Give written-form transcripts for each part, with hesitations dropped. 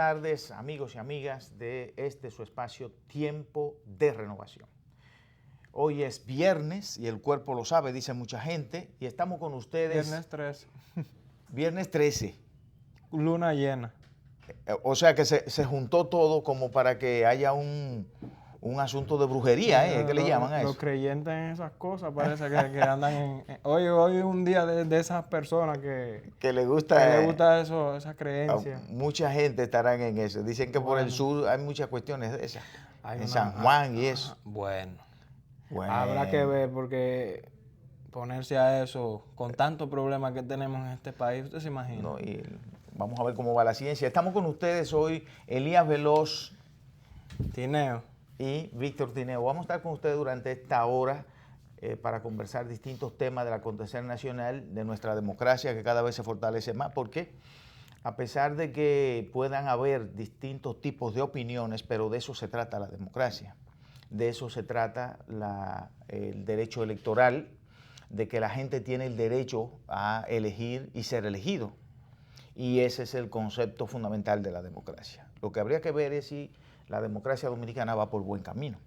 tardes, amigos y amigas de su espacio Tiempo de Renovación. Hoy es viernes y el cuerpo lo sabe, dice mucha gente, y estamos con ustedes. Viernes 13. Viernes 13. Luna llena. O sea que se juntó todo como para que haya un asunto de brujería, ¿qué le llaman a eso? Los creyentes en esas cosas parece que andan Hoy es un día de esas personas que le gusta eso, esa creencia. Mucha gente estarán en eso. Dicen que por el sur hay muchas cuestiones de esas. En San Juan y eso. Bueno. Bueno. Habrá que ver porque ponerse a eso con tantos problemas que tenemos en este país, ¿usted se imagina? No, y vamos a ver cómo va la ciencia. Estamos con ustedes hoy, Elías Veloz Tineo y Víctor Tineo. Vamos a estar con ustedes durante esta hora para conversar distintos temas del acontecer nacional, de nuestra democracia que cada vez se fortalece más, porque a pesar de que puedan haber distintos tipos de opiniones, pero de eso se trata la democracia. De eso se trata el derecho electoral, de que la gente tiene el derecho a elegir y ser elegido. Y ese es el concepto fundamental de la democracia. Lo que habría que ver es si la democracia dominicana va por buen camino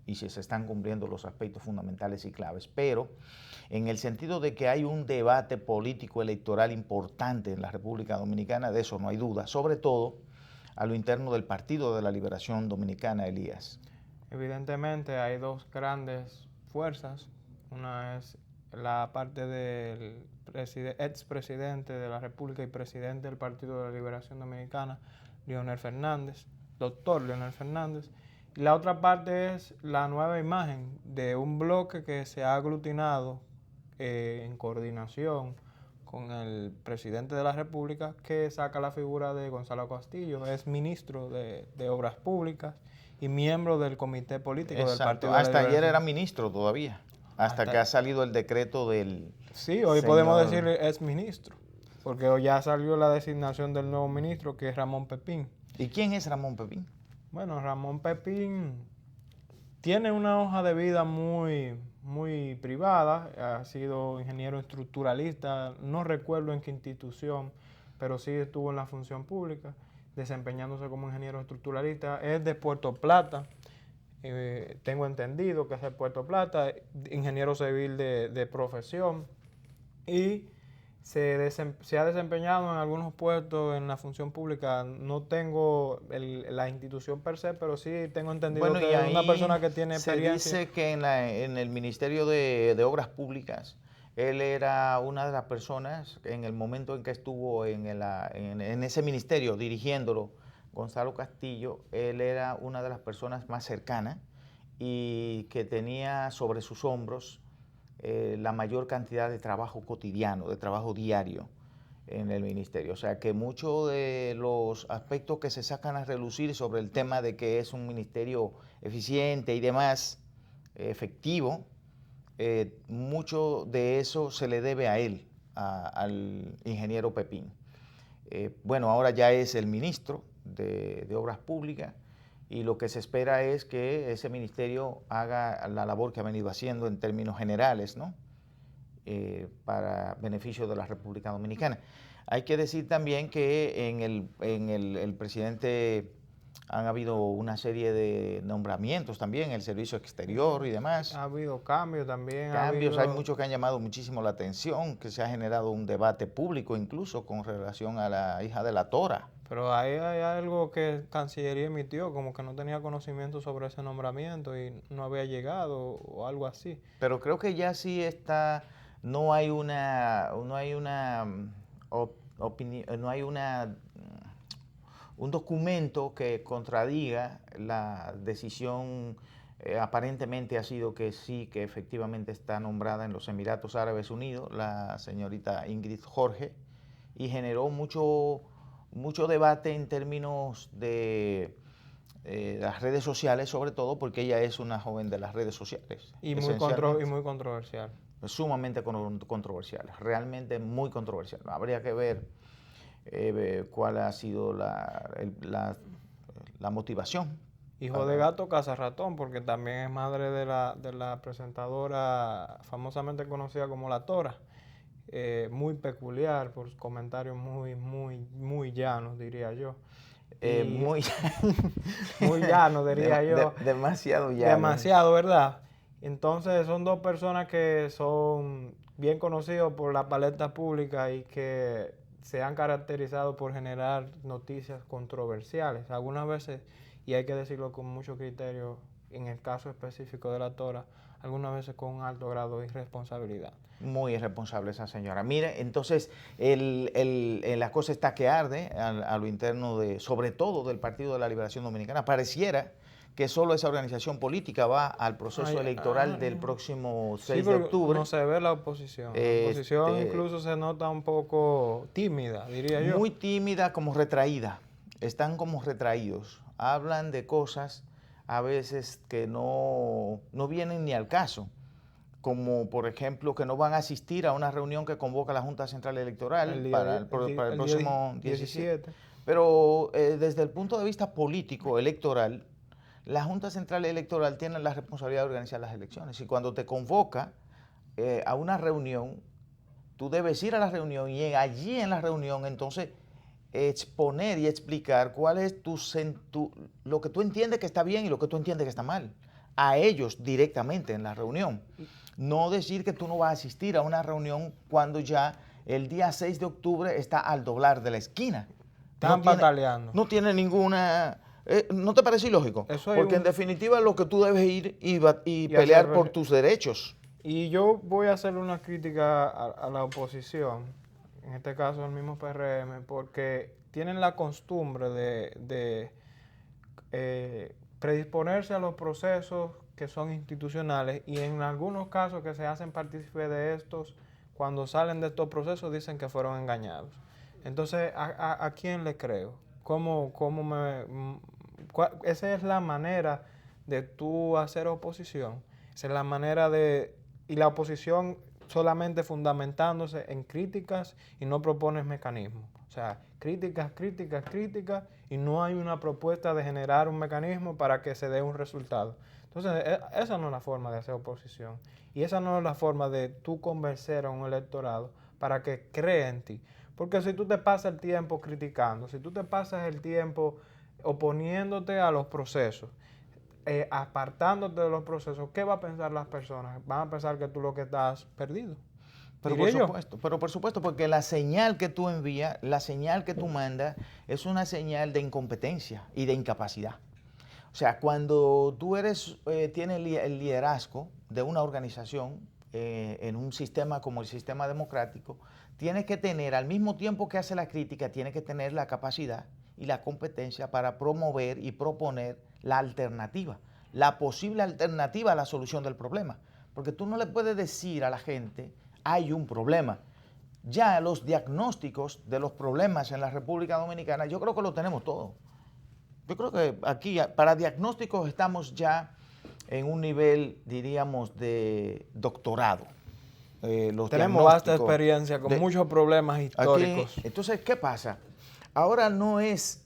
y si se están cumpliendo los aspectos fundamentales y claves. Pero en el sentido de que hay un debate político electoral importante en la República Dominicana, de eso no hay duda, sobre todo a lo interno del Partido de la Liberación Dominicana, Elías. Evidentemente hay dos grandes fuerzas. Una es la parte del expresidente de la República y presidente del Partido de la Liberación Dominicana, Leonel Fernández, doctor Leonel Fernández. Y la otra parte es la nueva imagen de un bloque que se ha aglutinado en coordinación con el presidente de la República, que saca la figura de Gonzalo Castillo, es ministro de Obras Públicas y miembro del comité político del Partido de la Hasta Liberación. ayer era ministro todavía, hasta que ha salido el decreto del Sí, hoy podemos decir es ministro, porque hoy ya salió la designación del nuevo ministro, que es Ramón Pepín. ¿Y quién es Ramón Pepín? Bueno, Ramón Pepín tiene una hoja de vida muy privada, ha sido ingeniero estructuralista, no recuerdo en qué institución, pero sí estuvo en la función pública, desempeñándose como ingeniero estructuralista. Es de Puerto Plata, tengo entendido que es de Puerto Plata, ingeniero civil de profesión, y se ha desempeñado en algunos puestos en la función pública. No tengo la institución per se, pero sí tengo entendido que es una persona que tiene experiencia. Se dice que en el Ministerio de Obras Públicas, él era una de las personas, en el momento en que estuvo en ese ministerio dirigiéndolo, Gonzalo Castillo, él era una de las personas más cercanas y que tenía sobre sus hombros la mayor cantidad de trabajo cotidiano, de trabajo diario en el ministerio. O sea que muchos de los aspectos que se sacan a relucir sobre el tema de que es un ministerio eficiente y demás, efectivo, mucho de eso se le debe a él, al ingeniero Pepín. Bueno, ahora ya es el ministro de Obras Públicas, y lo que se espera es que ese ministerio haga la labor que ha venido haciendo en términos generales, ¿no? Para beneficio de la República Dominicana. Hay que decir también que en el presidente han habido una serie de nombramientos también, el servicio exterior y demás. Ha habido cambios también. Hay muchos que han llamado muchísimo la atención, que se ha generado un debate público incluso con relación a la hija de la Tora. Pero ahí hay algo que Cancillería emitió, como que no tenía conocimiento sobre ese nombramiento y no había llegado o algo así. Pero creo que ya sí está, no hay un documento que contradiga la decisión. Aparentemente ha sido que sí, que efectivamente está nombrada en los Emiratos Árabes Unidos la señorita Ingrid Jorge, y generó mucho debate en términos de las redes sociales, sobre todo porque ella es una joven de las redes sociales. Y muy controversial. Sumamente controversial, realmente muy controversial. Habría que ver cuál ha sido la motivación. Hijo de gato, caza ratón, porque también es madre de la presentadora famosamente conocida como La Tora. Muy peculiar, por comentarios muy llanos, diría yo. Muy, muy llano, diría yo. Demasiado llano. Demasiado, ¿verdad? Entonces son dos personas que son bien conocidos por la palestra pública y que se han caracterizado por generar noticias controversiales. Algunas veces, y hay que decirlo con mucho criterio, en el caso específico de la Tora, algunas veces con un alto grado de irresponsabilidad. Muy irresponsable esa señora. Mire, entonces la cosa está que arde a lo interno sobre todo del Partido de la Liberación Dominicana. Pareciera que solo esa organización política va al proceso electoral del próximo 6 de octubre. No se ve la oposición. La oposición incluso se nota un poco tímida, diría yo. Muy tímida, como retraída. Están como retraídos. Hablan de cosas a veces que no vienen ni al caso. Como por ejemplo que no van a asistir a una reunión que convoca la Junta Central Electoral para el próximo 17. Pero desde el punto de vista político, electoral, la Junta Central Electoral tiene la responsabilidad de organizar las elecciones. Y cuando te convoca a una reunión, tú debes ir a la reunión y allí en la reunión entonces exponer y explicar cuál es lo que tú entiendes que está bien y lo que tú entiendes que está mal. A ellos directamente en la reunión. No decir que tú no vas a asistir a una reunión cuando ya el día 6 de octubre está al doblar de la esquina. Están pataleando. No tiene ninguna... ¿No te parece ilógico? Porque en definitiva lo que tú debes ir y pelear por tus derechos. Y yo voy a hacerle una crítica a la oposición, en este caso al mismo PRM, porque tienen la costumbre de predisponerse a los procesos que son institucionales y en algunos casos que se hacen partícipes de estos, cuando salen de estos procesos dicen que fueron engañados. Entonces, ¿a quién le creo? Esa es la manera de tú hacer oposición. Esa es la manera y la oposición solamente fundamentándose en críticas y no propones mecanismos. O sea, críticas, y no hay una propuesta de generar un mecanismo para que se dé un resultado. Entonces, esa no es la forma de hacer oposición. Y esa no es la forma de tú convencer a un electorado para que cree en ti. Porque si tú te pasas el tiempo criticando, si tú te pasas el tiempo oponiéndote a los procesos, apartándote de los procesos, ¿qué va a pensar las personas? Van a pensar que tú lo que estás perdido. Pero por supuesto, porque la señal que tú envías, la señal que tú mandas, es una señal de incompetencia y de incapacidad. O sea, cuando tú tienes el liderazgo de una organización en un sistema como el sistema democrático, tienes que tener, al mismo tiempo que hace la crítica, tienes que tener la capacidad y la competencia para promover y proponer la alternativa, la posible alternativa a la solución del problema. Porque tú no le puedes decir a la gente, hay un problema. Ya los diagnósticos de los problemas en la República Dominicana, yo creo que lo tenemos todo. Yo creo que aquí para diagnósticos estamos ya en un nivel, diríamos, de doctorado. Tenemos vasta experiencia con muchos problemas históricos. Aquí, entonces, ¿qué pasa? Ahora no es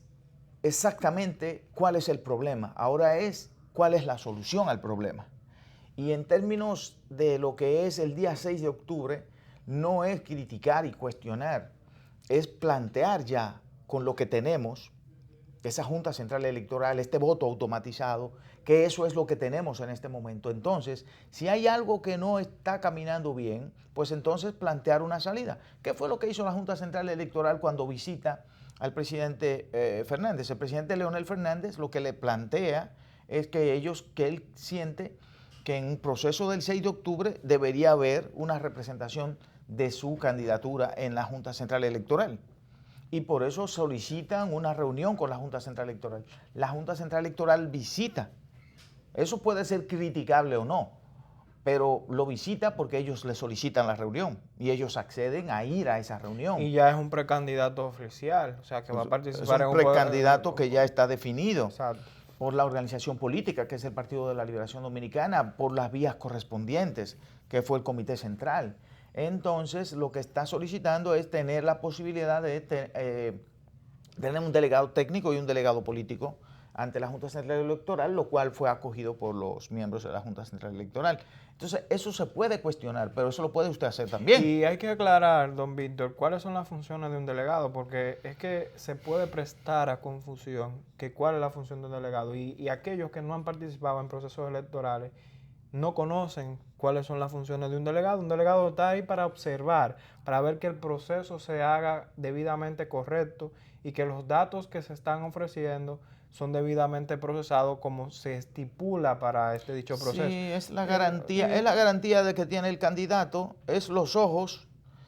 exactamente cuál es el problema, ahora es cuál es la solución al problema. Y en términos de lo que es el día 6 de octubre, no es criticar y cuestionar, es plantear ya con lo que tenemos, esa Junta Central Electoral, este voto automatizado, que eso es lo que tenemos en este momento. Entonces, si hay algo que no está caminando bien, pues entonces plantear una salida. ¿Qué fue lo que hizo la Junta Central Electoral cuando visita al presidente Fernández? El presidente Leonel Fernández lo que le plantea es que él siente que en un proceso del 6 de octubre debería haber una representación de su candidatura en la Junta Central Electoral. Y por eso solicitan una reunión con la Junta Central Electoral. La Junta Central Electoral visita. Eso puede ser criticable o no, pero lo visita porque ellos le solicitan la reunión y ellos acceden a ir a esa reunión. Y ya es un precandidato oficial, o sea, que va a participar en un precandidato que ya está definido. Exacto. Por la organización política, que es el Partido de la Liberación Dominicana, por las vías correspondientes, que fue el Comité Central. Entonces, lo que está solicitando es tener la posibilidad de tener un delegado técnico y un delegado político ante la Junta Central Electoral, lo cual fue acogido por los miembros de la Junta Central Electoral. Entonces, eso se puede cuestionar, pero eso lo puede usted hacer también. Y hay que aclarar, don Víctor, cuáles son las funciones de un delegado, porque es que se puede prestar a confusión que cuál es la función de un delegado. Y aquellos que no han participado en procesos electorales no conocen cuáles son las funciones de un delegado. Un delegado está ahí para observar, para ver que el proceso se haga debidamente correcto y que los datos que se están ofreciendo son debidamente procesados como se estipula para este dicho proceso. Sí, es la garantía de que tiene el candidato, es los ojos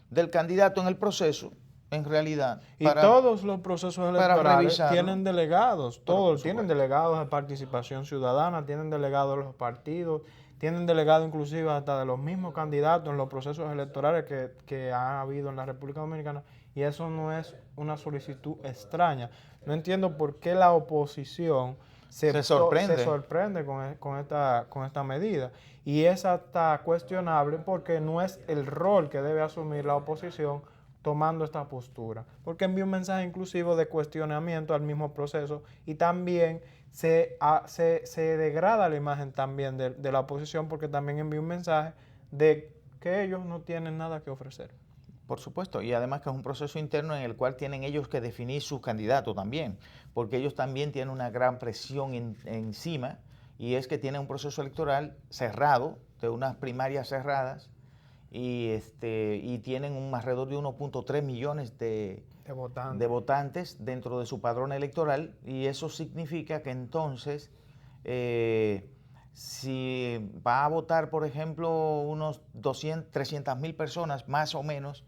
del candidato en el proceso, en realidad. Y todos los procesos electorales tienen delegados, todos tienen delegados de participación ciudadana, tienen delegados de los partidos, tienen delegados inclusive hasta de los mismos candidatos en los procesos electorales que ha habido en la República Dominicana, y eso no es una solicitud extraña. No entiendo por qué la oposición se sorprende con esta medida. Y es hasta cuestionable porque no es el rol que debe asumir la oposición tomando esta postura, porque envía un mensaje inclusivo de cuestionamiento al mismo proceso y también se degrada la imagen también de la oposición, porque también envía un mensaje de que ellos no tienen nada que ofrecer. Por supuesto, y además que es un proceso interno en el cual tienen ellos que definir sus candidatos también, porque ellos también tienen una gran presión encima, y es que tienen un proceso electoral cerrado, de unas primarias cerradas, y tienen alrededor de 1.3 millones de votantes dentro de su padrón electoral, y eso significa que entonces, si va a votar, por ejemplo, unos 300.000 personas, más o menos,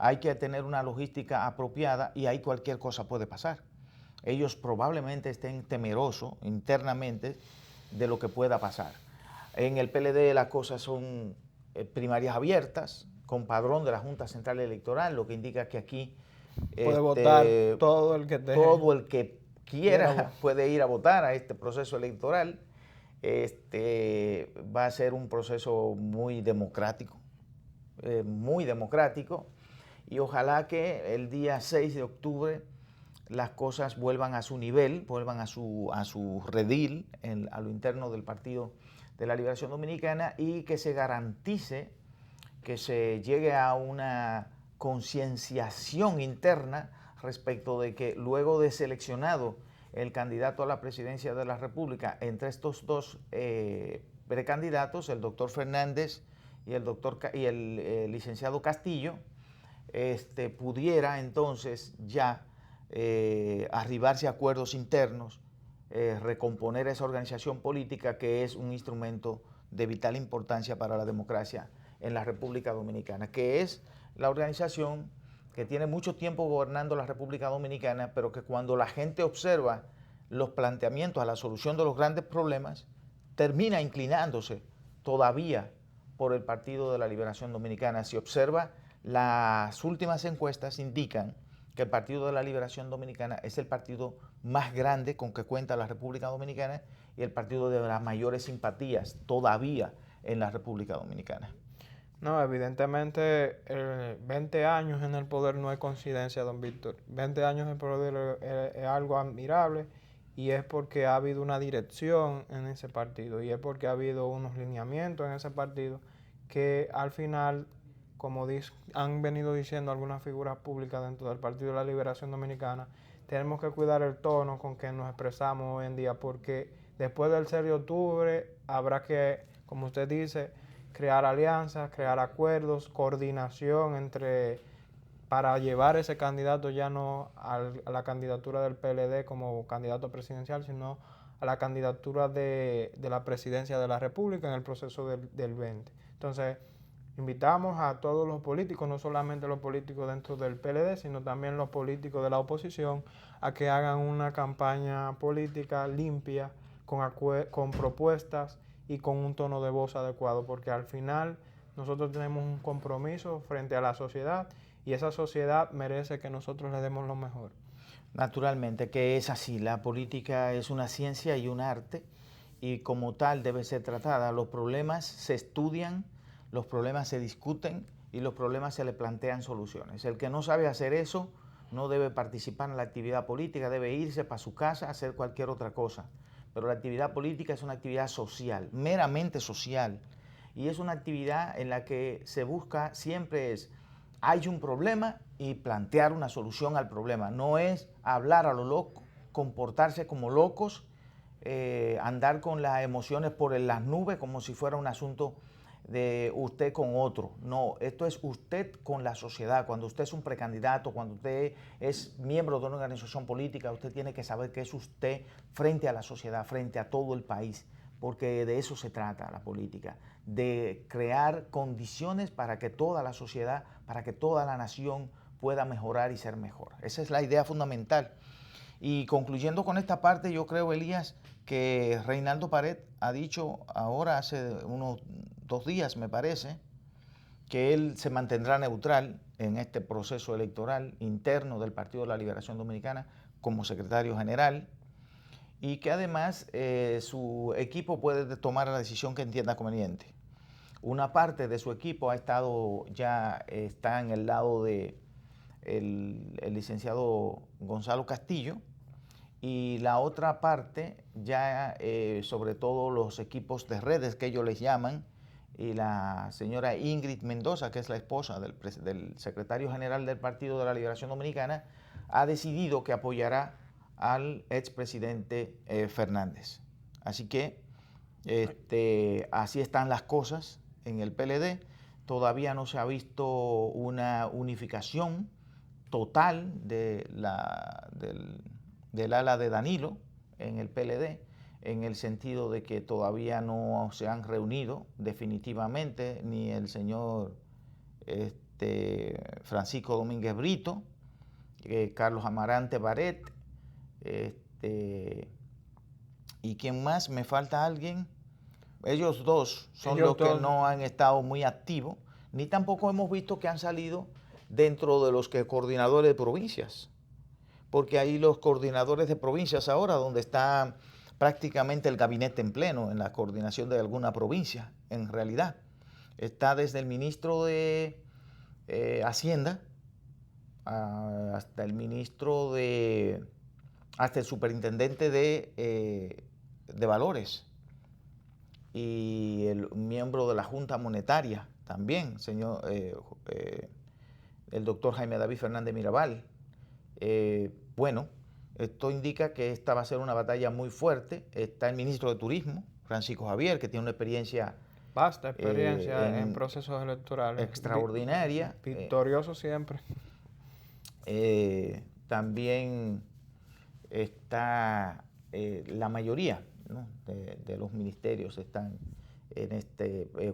hay que tener una logística apropiada y ahí cualquier cosa puede pasar. Ellos probablemente estén temerosos internamente de lo que pueda pasar. En el PLD las cosas son primarias abiertas, con padrón de la Junta Central Electoral, lo que indica que aquí puede votar todo el que quiera puede ir a votar a este proceso electoral. Va a ser un proceso muy democrático, y ojalá que el día 6 de octubre las cosas vuelvan a su nivel, vuelvan a su redil a lo interno del Partido de la Liberación Dominicana, y que se garantice que se llegue a una concienciación interna respecto de que luego de seleccionado el candidato a la presidencia de la República entre estos dos precandidatos, el doctor Fernández y el licenciado Castillo, pudiera entonces ya arribarse a acuerdos internos, recomponer esa organización política que es un instrumento de vital importancia para la democracia en la República Dominicana, que es la organización que tiene mucho tiempo gobernando la República Dominicana, pero que cuando la gente observa los planteamientos a la solución de los grandes problemas, termina inclinándose todavía por el Partido de la Liberación Dominicana. Si observa, las últimas encuestas indican que el Partido de la Liberación Dominicana es el partido más grande con que cuenta la República Dominicana y el partido de las mayores simpatías todavía en la República Dominicana. No, evidentemente 20 años en el poder no es coincidencia, don Víctor. 20 años en el poder es algo admirable, y es porque ha habido una dirección en ese partido, y es porque ha habido unos lineamientos en ese partido que al final, como han venido diciendo algunas figuras públicas dentro del Partido de la Liberación Dominicana, tenemos que cuidar el tono con que nos expresamos hoy en día, porque después del 6 de octubre habrá que, como usted dice, crear alianzas, crear acuerdos, coordinación para llevar ese candidato ya no a la candidatura del PLD como candidato presidencial, sino a la candidatura de la presidencia de la República en el proceso del 20. Entonces, invitamos a todos los políticos, no solamente los políticos dentro del PLD, sino también los políticos de la oposición, a que hagan una campaña política limpia, con propuestas y con un tono de voz adecuado, porque al final nosotros tenemos un compromiso frente a la sociedad, y esa sociedad merece que nosotros le demos lo mejor. Naturalmente que es así, la política es una ciencia y un arte, y como tal debe ser tratada. Los problemas se estudian, los problemas se discuten y los problemas se le plantean soluciones. El que no sabe hacer eso no debe participar en la actividad política, debe irse para su casa a hacer cualquier otra cosa. Pero la actividad política es una actividad social, meramente social, y es una actividad en la que se busca siempre hay un problema y plantear una solución al problema. No es hablar a lo loco, comportarse como locos, andar con las emociones por las nubes como si fuera un asunto de usted con otro. No, esto es usted con la sociedad. Cuando usted es un precandidato, cuando usted es miembro de una organización política, usted tiene que saber que es usted frente a la sociedad, frente a todo el país, porque de eso se trata la política, de crear condiciones para que toda la sociedad, para que toda la nación pueda mejorar y ser mejor. Esa es la idea fundamental. Y concluyendo con esta parte, yo creo, Elías, que Reinaldo Pared ha dicho ahora, hace unos 2 días me parece, que él se mantendrá neutral en este proceso electoral interno del Partido de la Liberación Dominicana como secretario general, y que además su equipo puede tomar la decisión que entienda conveniente. Una parte de su equipo está en el lado de el licenciado Gonzalo Castillo, y la otra parte ya sobre todo los equipos de redes que ellos les llaman, y la señora Ingrid Mendoza, que es la esposa del secretario general del Partido de la Liberación Dominicana, ha decidido que apoyará al expresidente Fernández. Así que así están las cosas en el PLD. Todavía no se ha visto una unificación total del ala de Danilo en el PLD, en el sentido de que todavía no se han reunido definitivamente ni el señor Francisco Domínguez Brito, Carlos Amarante Baret, y quién más, me falta alguien. Ellos dos son los que no han estado muy activos, ni tampoco hemos visto que han salido dentro de los coordinadores de provincias, porque hay los coordinadores de provincias ahora donde está prácticamente el gabinete en pleno en la coordinación de alguna provincia. En realidad está desde el ministro de Hacienda hasta el ministro hasta el superintendente de Valores y el miembro de la Junta Monetaria también, el doctor Jaime David Fernández Mirabal. Bueno, esto indica que esta va a ser una batalla muy fuerte. Está el ministro de Turismo, Francisco Javier, que tiene una experiencia... Vasta experiencia en procesos electorales. Extraordinaria. Victorioso siempre. También está la mayoría, ¿no?, de los ministerios están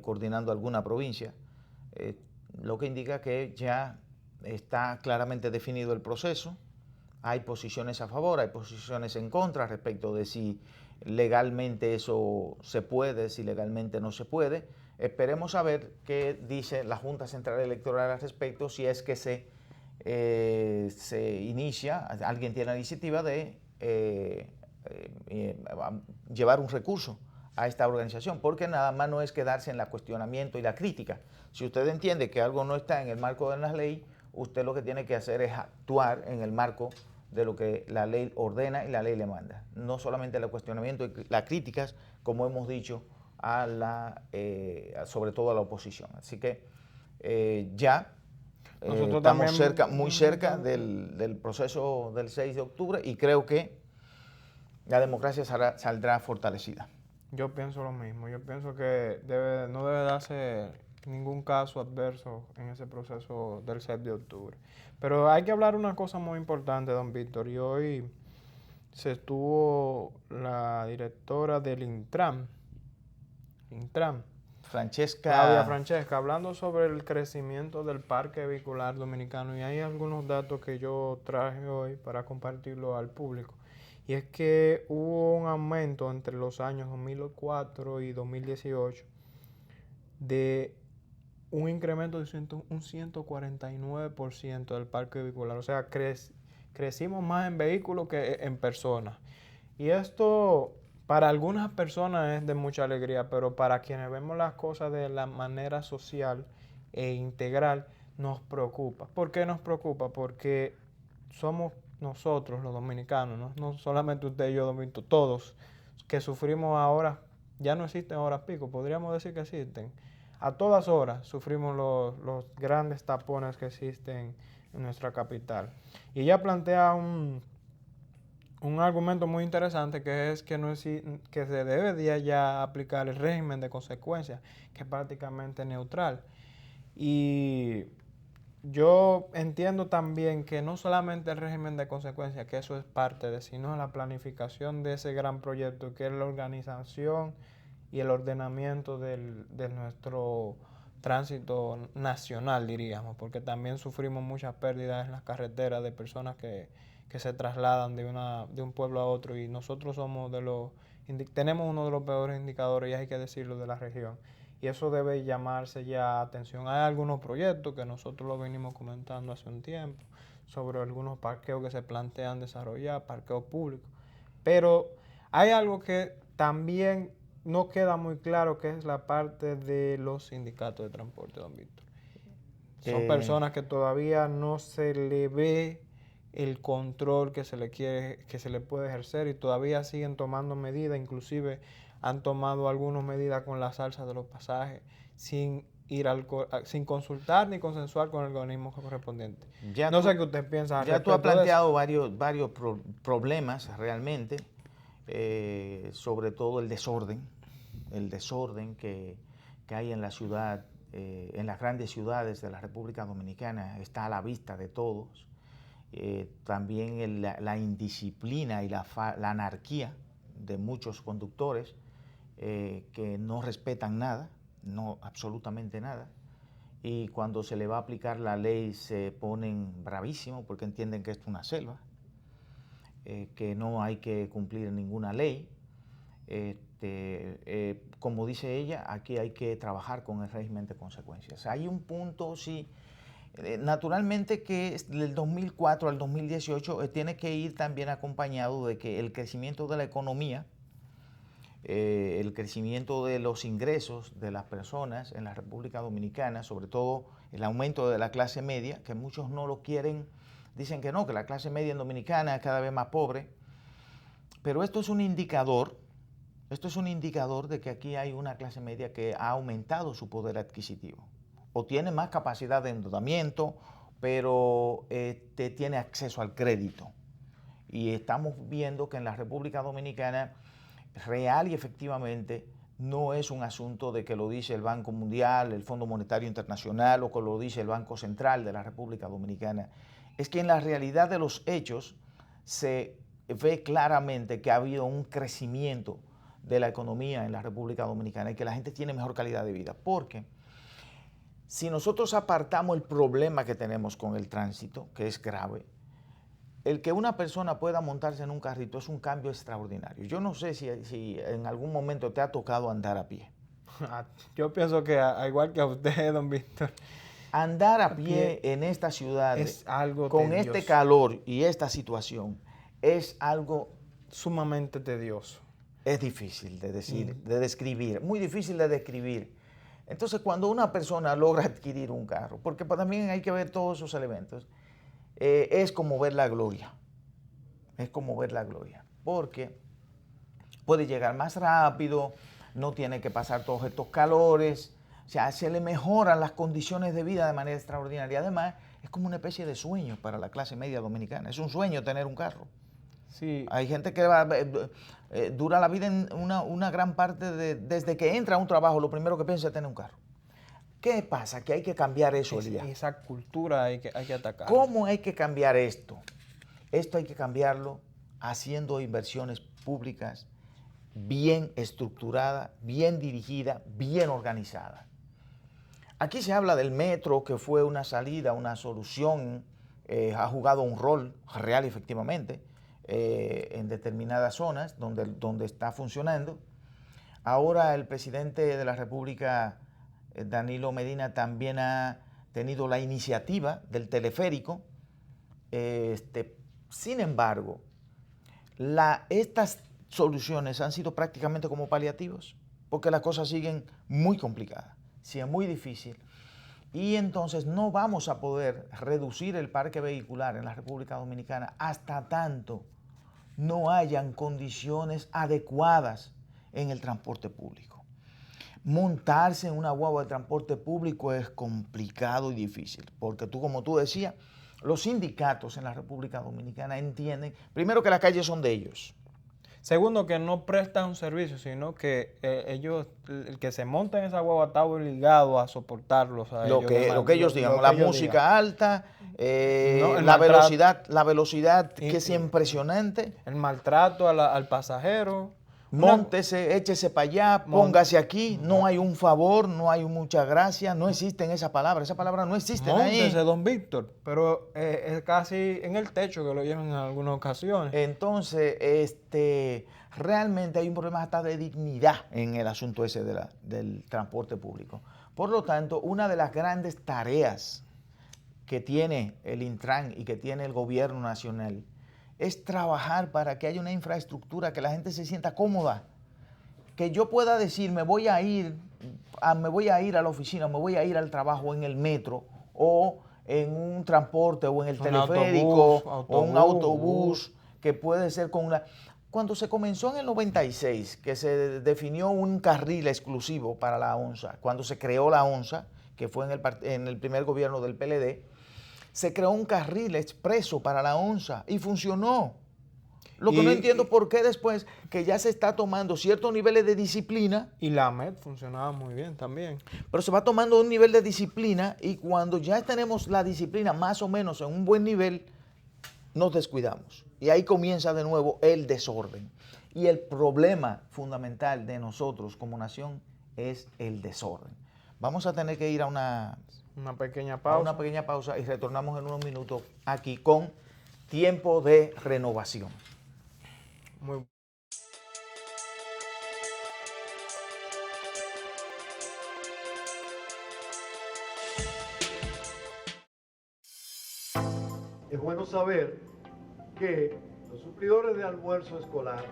coordinando alguna provincia, lo que indica que ya está claramente definido el proceso. Hay posiciones a favor, hay posiciones en contra respecto de si legalmente eso se puede, si legalmente no se puede. Esperemos a ver qué dice la Junta Central Electoral al respecto, si es que se inicia, alguien tiene la iniciativa de llevar un recurso a esta organización, porque nada más no es quedarse en el cuestionamiento y la crítica. Si usted entiende que algo no está en el marco de la ley, usted lo que tiene que hacer es actuar en el marco de lo que la ley ordena y la ley le manda. No solamente el cuestionamiento y las críticas, como hemos dicho, sobre todo a la oposición. Así que estamos muy cerca del proceso del 6 de octubre y creo que la democracia saldrá fortalecida. Yo pienso lo mismo. Yo pienso que no debe darse ningún caso adverso en ese proceso del 6 de octubre. Pero hay que hablar una cosa muy importante, don Víctor, y hoy se estuvo la directora del Intran, Claudia Francesca, hablando sobre el crecimiento del parque vehicular dominicano, y hay algunos datos que yo traje hoy para compartirlo al público. Y es que hubo un aumento entre los años 2004 y 2018 de un incremento de un 149% del parque vehicular. O sea, crecimos más en vehículos que en personas. Y esto para algunas personas es de mucha alegría, pero para quienes vemos las cosas de la manera social e integral nos preocupa. ¿Por qué nos preocupa? Porque somos nosotros los dominicanos, no solamente usted y yo, Domito, todos, que sufrimos ahora, ya no existen horas pico, podríamos decir que existen. A todas horas sufrimos los grandes tapones que existen en nuestra capital. Y ella plantea un argumento muy interesante, que es que, que se debe de ya aplicar el régimen de consecuencias, que es prácticamente neutral. Y yo entiendo también que no solamente el régimen de consecuencias, que eso es parte de, sino la planificación de ese gran proyecto, que es la organización y el ordenamiento de nuestro tránsito nacional, diríamos, porque también sufrimos muchas pérdidas en las carreteras de personas que se trasladan de un pueblo a otro, y nosotros somos tenemos uno de los peores indicadores, y hay que decirlo, de la región. Y eso debe llamarse ya atención. Hay algunos proyectos que nosotros lo venimos comentando hace un tiempo sobre algunos parqueos que se plantean desarrollar, parqueos públicos. Pero hay algo que también no queda muy claro, que es la parte de los sindicatos de transporte, don Víctor. Son personas que todavía no se le ve el control que se le puede ejercer, y todavía siguen tomando medidas, inclusive han tomado algunas medidas con las alzas de los pasajes sin sin consultar ni consensuar con el organismo correspondiente. No sé qué usted piensa. Ya tú has planteado varios problemas realmente, sobre todo el desorden que hay en la ciudad, en las grandes ciudades de la República Dominicana, está a la vista de todos. También la indisciplina y la anarquía de muchos conductores, que no respetan nada, absolutamente nada, y cuando se le va a aplicar la ley se ponen bravísimos porque entienden que esto es una selva, que no hay que cumplir ninguna ley. Como dice ella, aquí hay que trabajar con el régimen de consecuencias. Hay un punto, sí, naturalmente, que del 2004 al 2018 tiene que ir también acompañado de que el crecimiento de la economía, el crecimiento de los ingresos de las personas en la República Dominicana, sobre todo el aumento de la clase media, que muchos no lo quieren, dicen que no, que la clase media en Dominicana es cada vez más pobre, pero esto es un indicador de que aquí hay una clase media que ha aumentado su poder adquisitivo, o tiene más capacidad de endeudamiento, pero tiene acceso al crédito. Y estamos viendo que en la República Dominicana, real y efectivamente, no es un asunto de que lo dice el Banco Mundial, el Fondo Monetario Internacional, o que lo dice el Banco Central de la República Dominicana. Es que en la realidad de los hechos se ve claramente que ha habido un crecimiento de la economía en la República Dominicana y que la gente tiene mejor calidad de vida. Porque si nosotros apartamos el problema que tenemos con el tránsito, que es grave, el que una persona pueda montarse en un carrito es un cambio extraordinario. Yo no sé si en algún momento te ha tocado andar a pie. Yo pienso que igual que a usted, don Víctor. Andar a pie en esta ciudad es algo con tedioso. Este calor y esta situación es algo sumamente tedioso. Es difícil de decir, de describir, muy difícil de describir. Entonces, cuando una persona logra adquirir un carro, porque también hay que ver todos esos elementos, es como ver la gloria. Es como ver la gloria. Porque puede llegar más rápido, no tiene que pasar todos estos calores, o sea, se le mejoran las condiciones de vida de manera extraordinaria. Además, es como una especie de sueño para la clase media dominicana. Es un sueño tener un carro. Sí. Hay gente que dura la vida en una gran parte desde que entra a un trabajo, lo primero que piensa es tener un carro. ¿Qué pasa? Que hay que cambiar eso, Elías. Esa cultura hay que atacar. ¿Cómo hay que cambiar esto? Esto hay que cambiarlo haciendo inversiones públicas bien estructuradas, bien dirigidas, bien organizadas. Aquí se habla del metro, que fue una salida, una solución, ha jugado un rol real y efectivamente en determinadas zonas donde está funcionando. Ahora el presidente de la República, Danilo Medina, también ha tenido la iniciativa del teleférico. Sin embargo, estas soluciones han sido prácticamente como paliativos, porque las cosas siguen muy complicadas, sí, es muy difícil. Y entonces no vamos a poder reducir el parque vehicular en la República Dominicana hasta tanto no hayan condiciones adecuadas en el transporte público. Montarse en una guagua de transporte público es complicado y difícil, porque como tú decías, los sindicatos en la República Dominicana entienden, primero, que las calles son de ellos. Segundo, que no prestan un servicio, sino que ellos, el que se monta en esa guagua está obligado a soportarlos a Lo que ellos digan, la música alta, No, la velocidad que es y- impresionante. el maltrato al pasajero. Móntese, échese para allá, póngase aquí, no hay un favor, no hay muchas gracias, no existen esas palabras no existen ahí. Móntese, don Víctor, pero es casi en el techo que lo llevan en algunas ocasiones. Entonces, realmente hay un problema hasta de dignidad en el asunto ese del transporte público. Por lo tanto, una de las grandes tareas que tiene el Intran y que tiene el gobierno nacional es trabajar para que haya una infraestructura, que la gente se sienta cómoda, que yo pueda decir, me voy a ir a la oficina, me voy a ir al trabajo en el metro o en un transporte o en el teleférico o un autobús, que puede ser con una... Cuando se comenzó en el 96, que se definió un carril exclusivo para la ONSA, cuando se creó la ONSA, que fue en el primer gobierno del PLD, se creó un carril expreso para la ONSA y funcionó. Lo que no entiendo por qué después que ya se está tomando ciertos niveles de disciplina. Y la MED funcionaba muy bien también. Pero se va tomando un nivel de disciplina y cuando ya tenemos la disciplina más o menos en un buen nivel, nos descuidamos. Y ahí comienza de nuevo el desorden. Y el problema fundamental de nosotros como nación es el desorden. Vamos a tener que ir a una pequeña pausa. Y retornamos en unos minutos aquí con Tiempo de Renovación. Muy Es bueno saber que los suplidores de almuerzo escolar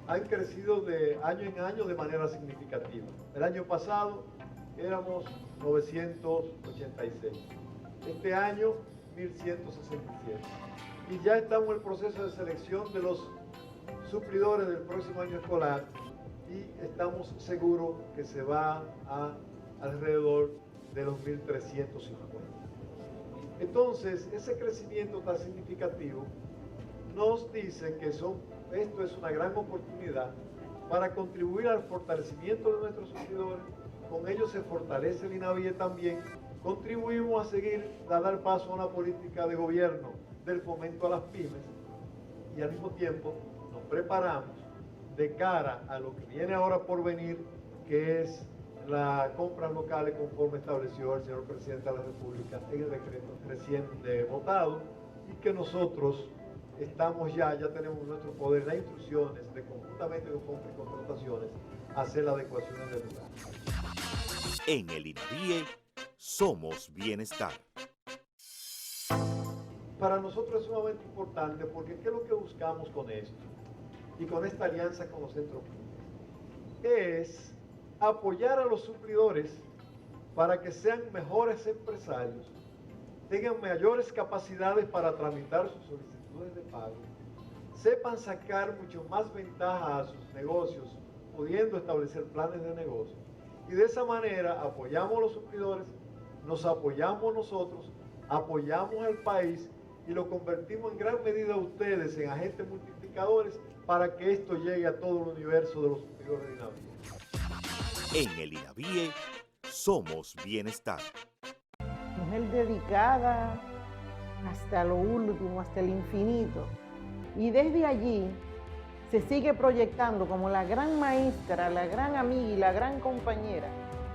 han crecido de año en año de manera significativa. El año pasado éramos 986, este año 1167. Y ya estamos en el proceso de selección de los suplidores del próximo año escolar y estamos seguros que se va a alrededor de los 1350. Entonces, ese crecimiento tan significativo nos dice que esto es una gran oportunidad para contribuir al fortalecimiento de nuestros suplidores. Con ello se fortalece el INAVIE también. Contribuimos a seguir, a dar paso a una política de gobierno del fomento a las pymes y al mismo tiempo nos preparamos de cara a lo que viene ahora por venir, que es las compras locales conforme estableció el señor presidente de la República en el decreto recién votado, y que nosotros estamos ya tenemos nuestro poder de instrucciones de conjuntamente con compras y contrataciones hacer las adecuaciones del lugar. En el INAVIE somos bienestar. Para nosotros es sumamente importante porque ¿qué es lo que buscamos con esto? Y con esta alianza con los centros públicos. Es apoyar a los suplidores para que sean mejores empresarios, tengan mayores capacidades para tramitar sus solicitudes de pago, sepan sacar mucho más ventaja a sus negocios, pudiendo establecer planes de negocio. Y de esa manera apoyamos a los suplidores, nos apoyamos nosotros, apoyamos al país y lo convertimos en gran medida a ustedes en agentes multiplicadores para que esto llegue a todo el universo de los suplidores de INAVIE. En el INAVIE somos bienestar. Mujer dedicada hasta lo último, hasta el infinito. Y desde allí se sigue proyectando como la gran maestra, la gran amiga y la gran compañera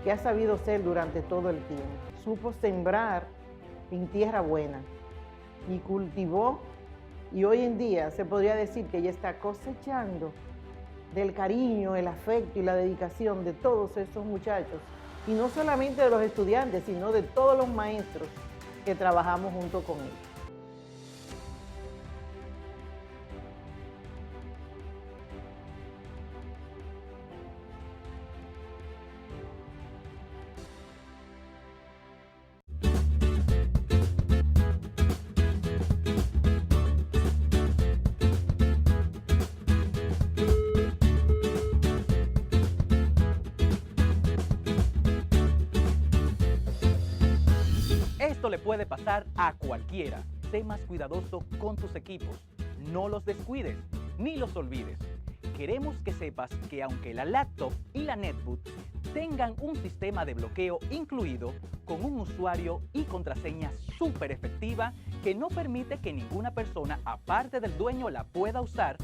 que ha sabido ser durante todo el tiempo. Supo sembrar en tierra buena y cultivó, y hoy en día se podría decir que ella está cosechando del cariño, el afecto y la dedicación de todos esos muchachos, y no solamente de los estudiantes, sino de todos los maestros que trabajamos junto con ellos. Esto le puede pasar a cualquiera. Sé más cuidadoso con tus equipos. No los descuides ni los olvides. Queremos que sepas que aunque la laptop y la netbook tengan un sistema de bloqueo incluido con un usuario y contraseña súper efectiva que no permite que ninguna persona aparte del dueño la pueda usar,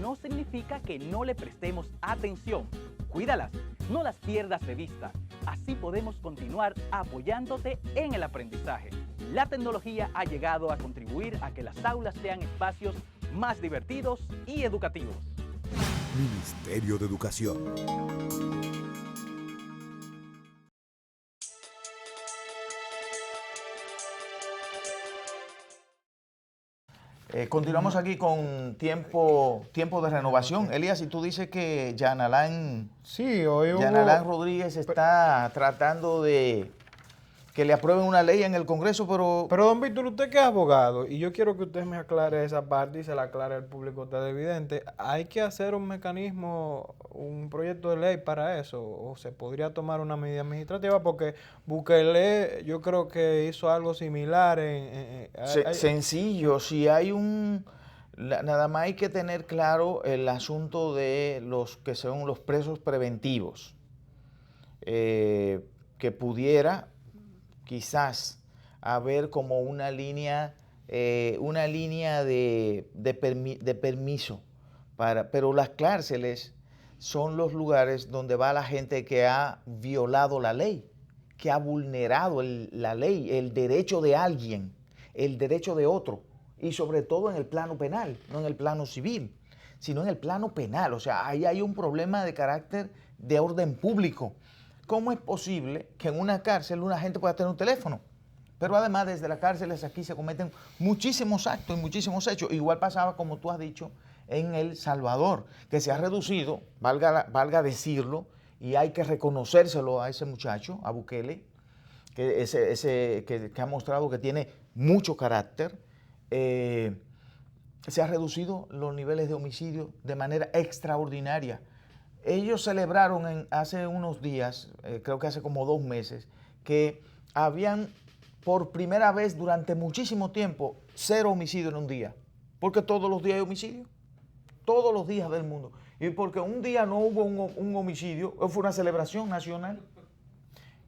no significa que no le prestemos atención. Cuídalas, no las pierdas de vista. Así podemos continuar apoyándote en el aprendizaje. La tecnología ha llegado a contribuir a que las aulas sean espacios más divertidos y educativos. Ministerio de Educación. Continuamos aquí con tiempo de renovación. Elías, si tú dices que Jean Alain Sí, hoy hubo... Rodríguez está tratando de que le aprueben una ley en el Congreso, pero Pero don Víctor, usted que es abogado, y yo quiero que usted me aclare esa parte y se la aclare al público televidente, ¿hay que hacer un mecanismo, un proyecto de ley para eso? ¿O se podría tomar una medida administrativa? Porque Bukele yo creo que hizo algo similar sencillo. Si hay nada más hay que tener claro el asunto de los que son los presos preventivos, que pudiera quizás haber como una línea de permiso pero las cárceles son los lugares donde va la gente que ha violado la ley, que ha vulnerado la ley, el derecho de alguien, el derecho de otro, y sobre todo en el plano penal, no en el plano civil, sino en el plano penal. O sea, ahí hay un problema de carácter de orden público. ¿Cómo es posible que en una cárcel una gente pueda tener un teléfono? Pero además desde las cárceles aquí se cometen muchísimos actos y muchísimos hechos. Igual pasaba, como tú has dicho, en El Salvador, que se ha reducido, valga decirlo, y hay que reconocérselo a ese muchacho, a Bukele, que ha mostrado que tiene mucho carácter. Se ha reducido los niveles de homicidio de manera extraordinaria. Ellos celebraron hace unos días, creo que hace como 2 meses, que habían por primera vez durante muchísimo tiempo 0 homicidios en un día. Porque todos los días hay homicidio. Todos los días del mundo. Y porque un día no hubo un homicidio, fue una celebración nacional.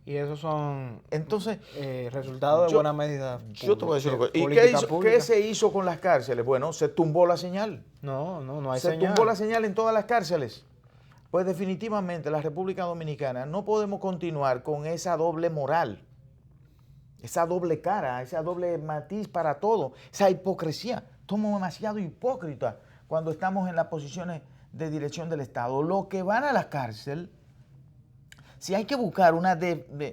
Y esos son entonces resultados de buena medida. Yo te voy a decir una cosa. ¿Y qué se hizo con las cárceles? Bueno, se tumbó la señal. No hay se señal. Se tumbó la señal en todas las cárceles. Pues definitivamente la República Dominicana no podemos continuar con esa doble moral, esa doble cara, esa doble matiz para todo, esa hipocresía. Somos demasiado hipócritas cuando estamos en las posiciones de dirección del Estado. Los que van a la cárcel, si hay que buscar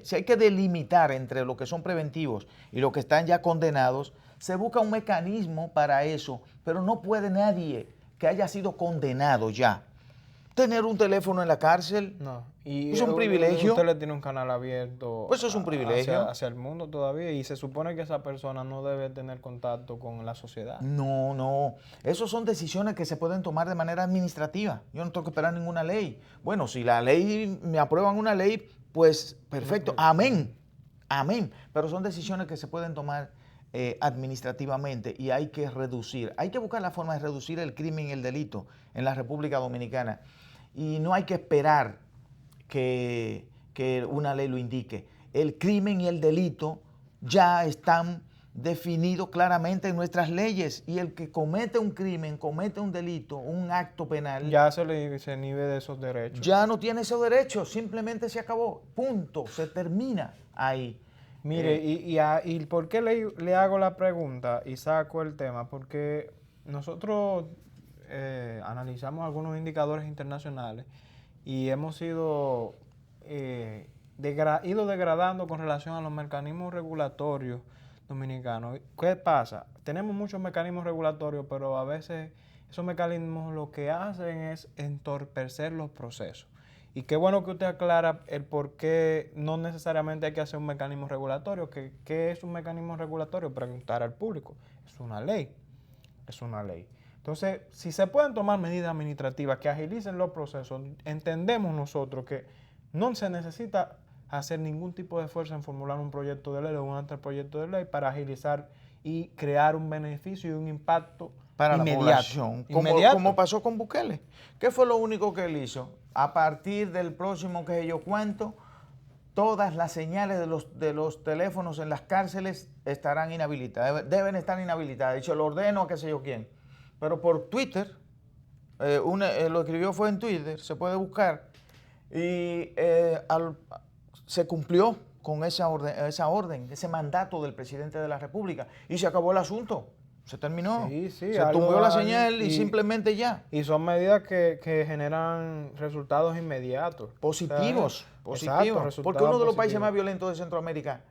si hay que delimitar entre lo que son preventivos y los que están ya condenados, se busca un mecanismo para eso, pero no puede nadie que haya sido condenado ya tener un teléfono en la cárcel. No. Y es un privilegio. Usted le tiene un canal abierto. Pues eso es un privilegio. Hacia el mundo todavía. Y se supone que esa persona no debe tener contacto con la sociedad. No. Esas son decisiones que se pueden tomar de manera administrativa. Yo no tengo que esperar ninguna ley. Bueno, si la ley, me aprueban una ley, pues perfecto. Amén. Pero son decisiones que se pueden tomar administrativamente y hay que buscar la forma de reducir el crimen y el delito en la República Dominicana. Y no hay que esperar que una ley lo indique. El crimen y el delito ya están definidos claramente en nuestras leyes y el que comete un crimen, comete un delito, un acto penal, ya se inhibe de esos derechos. Ya no tiene esos derechos, simplemente se acabó, punto, se termina ahí. Mire, y ¿por qué le hago la pregunta y saco el tema? Porque nosotros analizamos algunos indicadores internacionales y hemos ido degradando con relación a los mecanismos regulatorios dominicanos. ¿Qué pasa? Tenemos muchos mecanismos regulatorios, pero a veces esos mecanismos lo que hacen es entorpecer los procesos. Y qué bueno que usted aclara el por qué no necesariamente hay que hacer un mecanismo regulatorio. ¿Qué es un mecanismo regulatorio? Preguntar al público. Es una ley. Entonces, si se pueden tomar medidas administrativas que agilicen los procesos, entendemos nosotros que no se necesita hacer ningún tipo de esfuerzo en formular un proyecto de ley o un anteproyecto de ley para agilizar y crear un beneficio y un impacto para la inmediato. población, Inmediato. como pasó con Bukele. ¿Qué fue lo único que él hizo? A partir del próximo, que yo cuento, todas las señales de los teléfonos en las cárceles estarán inhabilitadas, deben estar inhabilitadas. Dicho, lo ordeno a qué sé yo quién. Pero por Twitter, lo escribió fue en Twitter, se puede buscar, y se cumplió con esa orden, ese mandato del presidente de la República, y se acabó el asunto. Se terminó. Sí, sí, se algo tumbó la hay, señal y simplemente ya. Y son medidas que generan resultados inmediatos. Positivos, O sea, positivos. exacto, resultados Porque uno de los países positivos. más violentos de Centroamérica,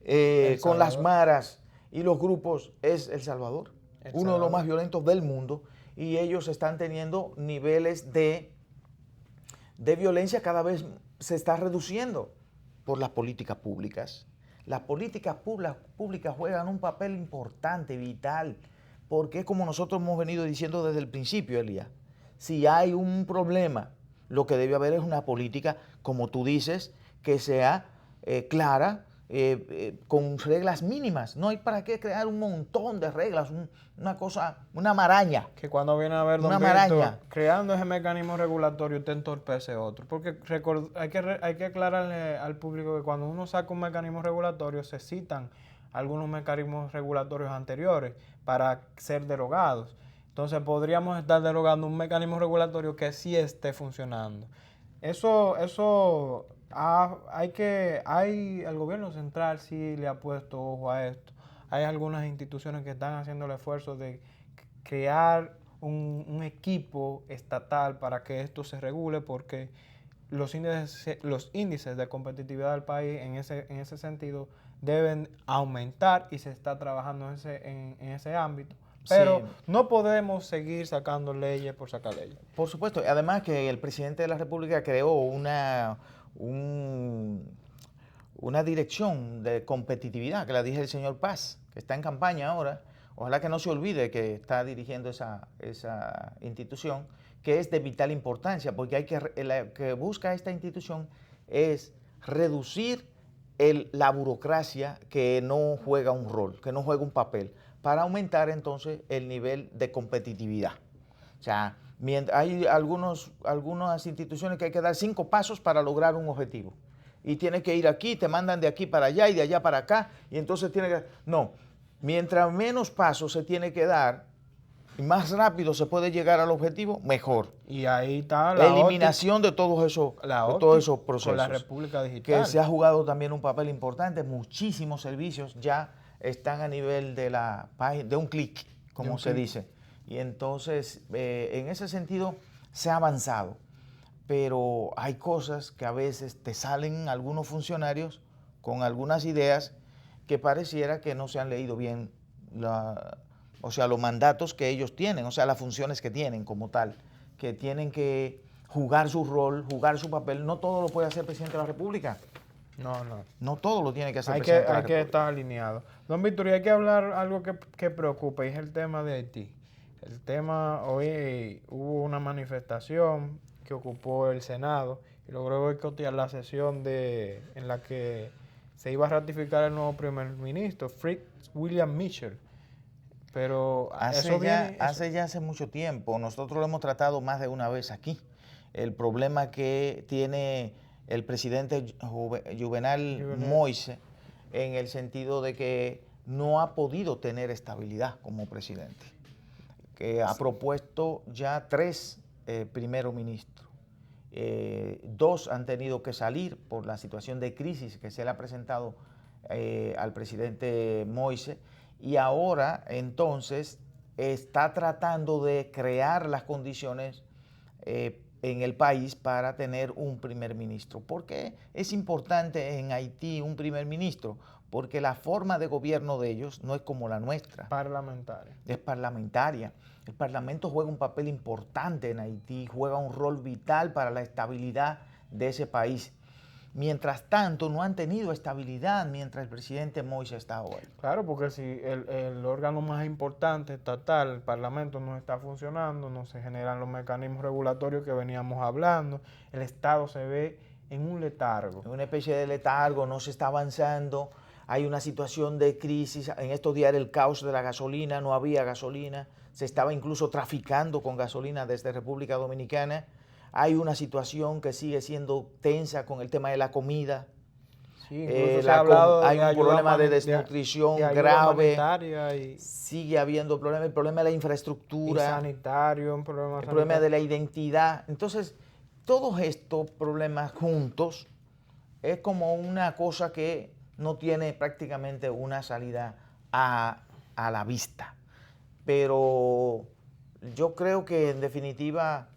El con las Salvador. maras y los grupos, es El Salvador. El Uno de los Salvador. más violentos del mundo. Y ellos están teniendo niveles de violencia, cada vez se está reduciendo por las políticas públicas. Las políticas públicas juegan un papel importante, vital, porque es como nosotros hemos venido diciendo desde el principio, Elías. Si hay un problema, lo que debe haber es una política, como tú dices, que sea clara, con reglas mínimas. No hay para qué crear un montón de reglas, una cosa, una maraña. Que cuando viene a ver, don Una Víctor, maraña. creando ese mecanismo regulatorio, usted entorpece otro. Porque hay que aclararle al público que cuando uno saca un mecanismo regulatorio, se citan algunos mecanismos regulatorios anteriores para ser derogados. Entonces podríamos estar derogando un mecanismo regulatorio que sí esté funcionando. El gobierno central sí le ha puesto ojo a esto. Hay algunas instituciones que están haciendo el esfuerzo de crear un equipo estatal para que esto se regule, porque los índices de competitividad del país en ese sentido deben aumentar y se está trabajando en ese ámbito. Pero Sí. no podemos seguir sacando leyes por sacar leyes. Por supuesto, además que el presidente de la República creó una dirección de competitividad, que la dije el señor Paz, que está en campaña ahora. Ojalá que no se olvide que está dirigiendo esa institución, que es de vital importancia, porque lo que busca esta institución es reducir la burocracia que no juega un rol, que no juega un papel, para aumentar entonces el nivel de competitividad. O sea, hay algunas instituciones que hay que dar 5 pasos para lograr un objetivo. Y tienes que ir aquí, te mandan de aquí para allá y de allá para acá, y entonces tienes que... No, mientras menos pasos se tiene que dar y más rápido se puede llegar al objetivo, mejor. Y ahí está La eliminación de todos esos procesos. con la República Que Digital. se ha jugado también un papel importante. Muchísimos servicios ya están a nivel de la página, de un clic, como se dice. Y entonces, en ese sentido, se ha avanzado. Pero hay cosas que a veces te salen algunos funcionarios con algunas ideas que pareciera que no se han leído bien los mandatos que ellos tienen, o sea, las funciones que tienen como tal, que tienen que jugar su rol, jugar su papel. No todo lo puede hacer el presidente de la República. No. No todo lo tiene que hacer el Hay presidente de la que República. estar alineado. Don Víctor, y hay que hablar algo que preocupa, y es el tema de Haití. El tema, hoy hubo una manifestación que ocupó el Senado y logró boicotear la sesión en la que se iba a ratificar el nuevo primer ministro, Fritz William Mitchell. Pero hace mucho tiempo, nosotros lo hemos tratado más de una vez aquí, el problema que tiene el presidente Juvenal Moïse, en el sentido de que no ha podido tener estabilidad como presidente, que ha propuesto ya 3 primeros ministros. 2 han tenido que salir por la situación de crisis que se le ha presentado al presidente Moïse, y ahora entonces está tratando de crear las condiciones en el país para tener un primer ministro. ¿Por qué es importante en Haití un primer ministro? Porque la forma de gobierno de ellos no es como la nuestra. parlamentaria. Es parlamentaria. El Parlamento juega un papel importante en Haití, juega un rol vital para la estabilidad de ese país. Mientras tanto, no han tenido estabilidad mientras el presidente Moïse está hoy. Claro, porque si el órgano más importante, estatal, el Parlamento, no está funcionando, no se generan los mecanismos regulatorios que veníamos hablando, el Estado se ve en un letargo. En una especie de letargo, no se está avanzando, hay una situación de crisis. En estos días era el caos de la gasolina, no había gasolina, se estaba incluso traficando con gasolina desde República Dominicana. Hay una situación que sigue siendo tensa con el tema de la comida. Sí, incluso se ha hablado hay de un problema de de desnutrición ayuda grave. humanitaria y Sigue habiendo problemas, el problema de la infraestructura, sanitario, un problema el problema de la identidad. Entonces, todos estos problemas juntos es como una cosa que no tiene prácticamente una salida a la vista. Pero yo creo que en definitiva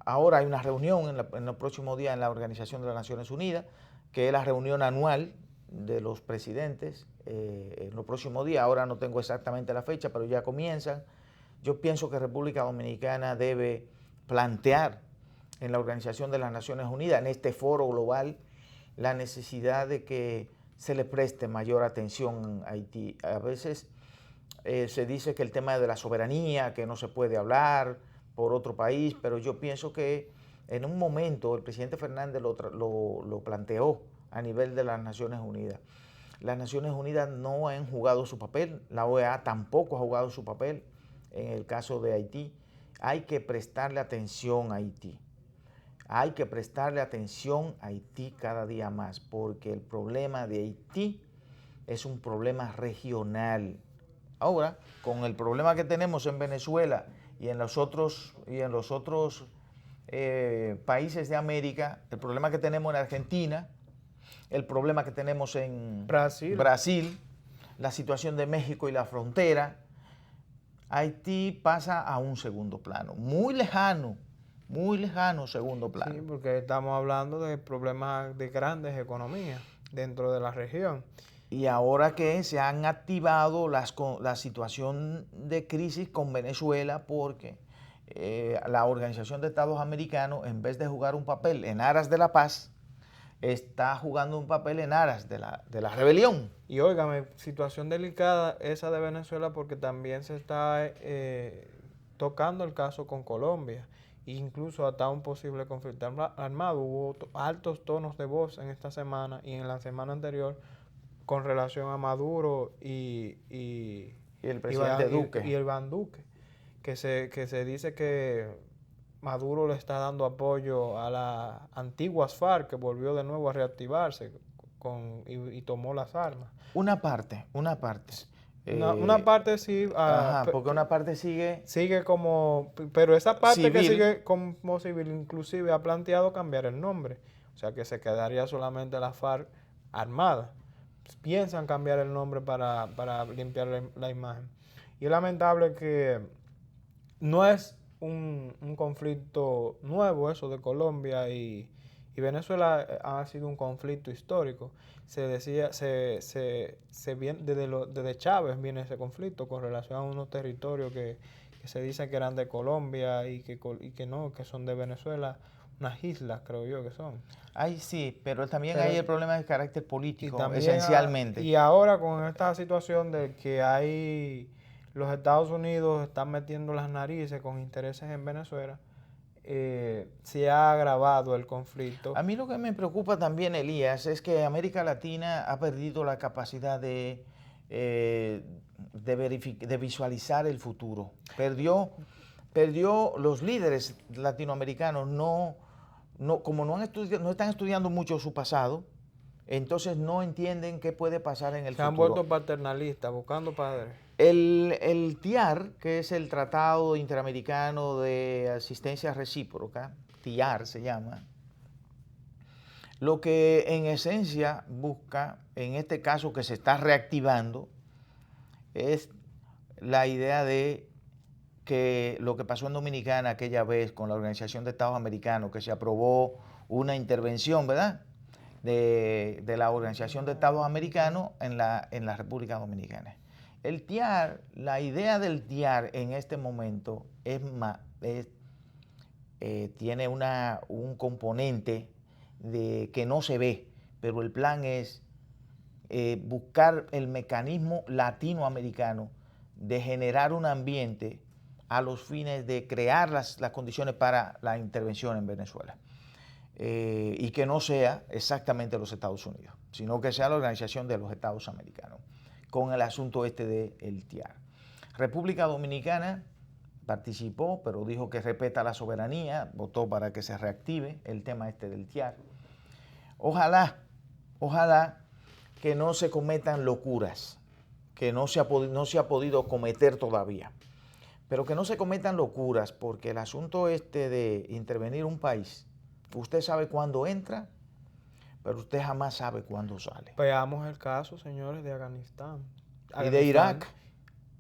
ahora hay una reunión en los próximos días en la Organización de las Naciones Unidas, que es la reunión anual de los presidentes en los próximos días. Ahora no tengo exactamente la fecha, pero ya comienzan. Yo pienso que República Dominicana debe plantear en la Organización de las Naciones Unidas, en este foro global, la necesidad de que se le preste mayor atención a Haití. A veces se dice que el tema de la soberanía, que no se puede hablar por otro país, pero yo pienso que en un momento el presidente Fernández lo planteó a nivel de las Naciones Unidas. Las Naciones Unidas no han jugado su papel, la OEA tampoco ha jugado su papel en el caso de Haití. Hay que prestarle atención a Haití. Hay que prestarle atención a Haití cada día más, porque el problema de Haití es un problema regional. Ahora, con el problema que tenemos en Venezuela y en los otros países de América, el problema que tenemos en Argentina, el problema que tenemos en Brasil, la situación de México y la frontera, Haití pasa a un segundo plano, muy lejano segundo plano. Sí, porque estamos hablando de problemas de grandes economías dentro de la región. Y ahora que se han activado la situación de crisis con Venezuela, porque la Organización de Estados Americanos, en vez de jugar un papel en aras de la paz, está jugando un papel en aras de la rebelión. Y óigame, situación delicada esa de Venezuela, porque también se está tocando el caso con Colombia, incluso hasta un posible conflicto armado. Hubo altos tonos de voz en esta semana y en la semana anterior con relación a Maduro y el presidente Duque. Y Iván Duque, que se dice que Maduro le está dando apoyo a las antiguas FARC, que volvió de nuevo a reactivarse y tomó las armas. Una parte. Una parte sí. Porque una parte sigue como... Pero esa parte civil, que sigue como civil, inclusive ha planteado cambiar el nombre. O sea, que se quedaría solamente la FARC armada. Piensan cambiar el nombre para limpiar la imagen. Y es lamentable que no es un conflicto nuevo eso de Colombia y Venezuela. Ha sido un conflicto histórico. Se decía, viene, desde Chávez viene ese conflicto con relación a unos territorios que se dice que eran de Colombia y que no, que son de Venezuela. Unas islas, creo yo que son. Ay, sí, pero también hay el problema de carácter político, también esencialmente. Y ahora con esta situación de que los Estados Unidos están metiendo las narices con intereses en Venezuela, se ha agravado el conflicto. A mí lo que me preocupa también, Elías, es que América Latina ha perdido la capacidad de visualizar el futuro. Perdió los líderes latinoamericanos, como no están estudiando mucho su pasado, entonces no entienden qué puede pasar en el futuro. Se han vuelto paternalistas, buscando padres. El TIAR, que es el Tratado Interamericano de Asistencia Recíproca, TIAR se llama, lo que en esencia busca, en este caso que se está reactivando, es la idea de que lo que pasó en Dominicana aquella vez con la Organización de Estados Americanos, que se aprobó una intervención, ¿verdad?, de la Organización de Estados Americanos en la República Dominicana. El TIAR, la idea del TIAR en este momento tiene un componente que no se ve, pero el plan es buscar el mecanismo latinoamericano de generar un ambiente a los fines de crear las condiciones para la intervención en Venezuela. y que no sea exactamente los Estados Unidos, sino que sea la Organización de los Estados Americanos, con el asunto del TIAR. República Dominicana participó, pero dijo que respeta la soberanía, votó para que se reactive el tema del TIAR. Ojalá que no se cometan locuras, que no se ha podido cometer todavía, pero que no se cometan locuras, porque el asunto de intervenir un país, usted sabe cuándo entra, pero usted jamás sabe cuándo sale. Veamos el caso, señores, de Afganistán. Y de Irak.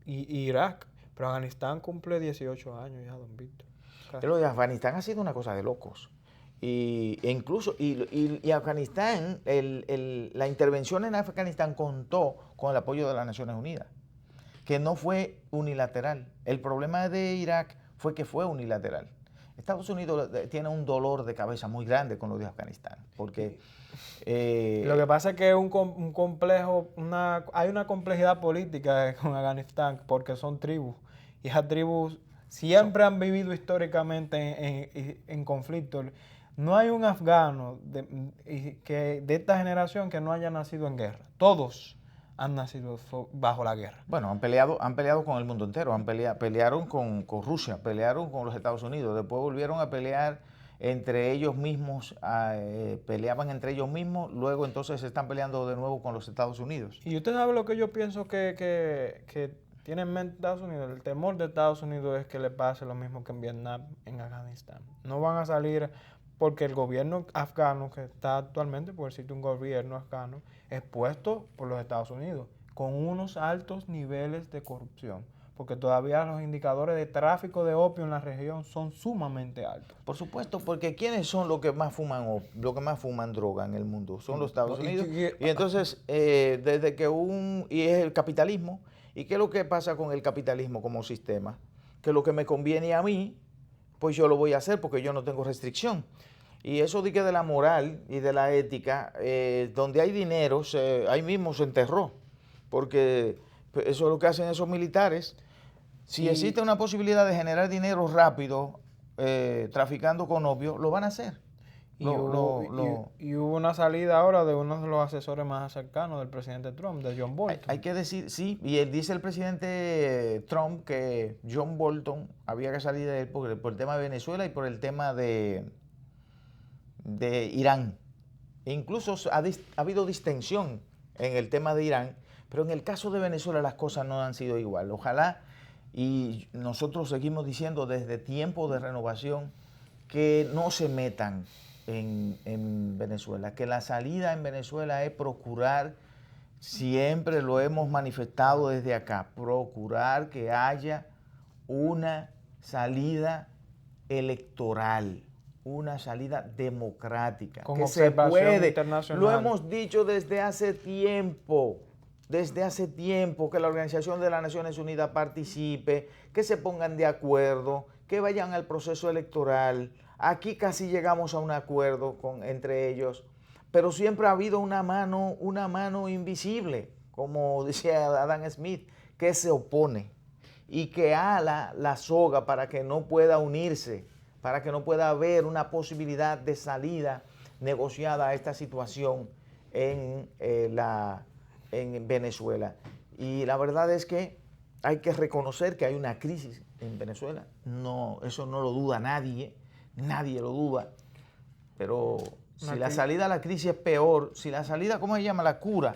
Y Irak. Pero Afganistán cumple 18 años ya, don Víctor. Lo de Afganistán ha sido una cosa de locos. Y Afganistán, la intervención en Afganistán contó con el apoyo de las Naciones Unidas, que no fue unilateral. El problema de Irak fue que fue unilateral. Estados Unidos tiene un dolor de cabeza muy grande con lo de Afganistán, porque... lo que pasa es que es un complejo, hay una complejidad política con Afganistán, porque son tribus, y esas tribus siempre han vivido históricamente en conflicto. No hay un afgano de esta generación que no haya nacido en guerra. Todos han nacido bajo la guerra. Bueno, han peleado con el mundo entero, pelearon con Rusia, pelearon con los Estados Unidos, después volvieron a pelear entre ellos mismos, peleaban entre ellos mismos, luego entonces se están peleando de nuevo con los Estados Unidos. Y usted sabe lo que yo pienso que tiene en mente Estados Unidos. El temor de Estados Unidos es que le pase lo mismo que en Vietnam, en Afganistán. No van a salir porque el gobierno afgano que está actualmente, por decirte un gobierno afgano, es puesto por los Estados Unidos, con unos altos niveles de corrupción, porque todavía los indicadores de tráfico de opio en la región son sumamente altos. Por supuesto, porque ¿quiénes son los que más fuman droga en el mundo? Son los Estados Unidos. Y entonces, desde que y es el capitalismo. ¿Y qué es lo que pasa con el capitalismo como sistema? Que lo que me conviene a mí, pues yo lo voy a hacer porque yo no tengo restricción. Y eso de que de la moral y de la ética, donde hay dinero, ahí mismo se enterró, porque eso es lo que hacen esos militares. Si existe una posibilidad de generar dinero rápido, traficando con opio, lo van a hacer. Y hubo una salida ahora de uno de los asesores más cercanos del presidente Trump, de John Bolton. Hay que decir, sí, y él dice el presidente Trump que John Bolton había que salir de él por el tema de Venezuela y por el tema de Irán. Incluso ha habido distensión en el tema de Irán, pero en el caso de Venezuela las cosas no han sido igual. Ojalá, y nosotros seguimos diciendo desde tiempo de renovación, que no se metan en Venezuela, que la salida en Venezuela es procurar, siempre lo hemos manifestado desde acá, procurar que haya una salida electoral, una salida democrática, Con que se puede. Internacional. Lo hemos dicho desde hace tiempo, que la Organización de las Naciones Unidas participe, que se pongan de acuerdo, que vayan al proceso electoral. Aquí casi llegamos a un acuerdo entre ellos, pero siempre ha habido una mano invisible, como decía Adam Smith, que se opone y que ala la soga para que no pueda unirse, para que no pueda haber una posibilidad de salida negociada a esta situación en Venezuela. Y la verdad es que hay que reconocer que hay una crisis en Venezuela. No, eso no lo duda nadie lo duda. Pero si la salida a la crisis es peor, si la salida, ¿cómo se llama? La cura.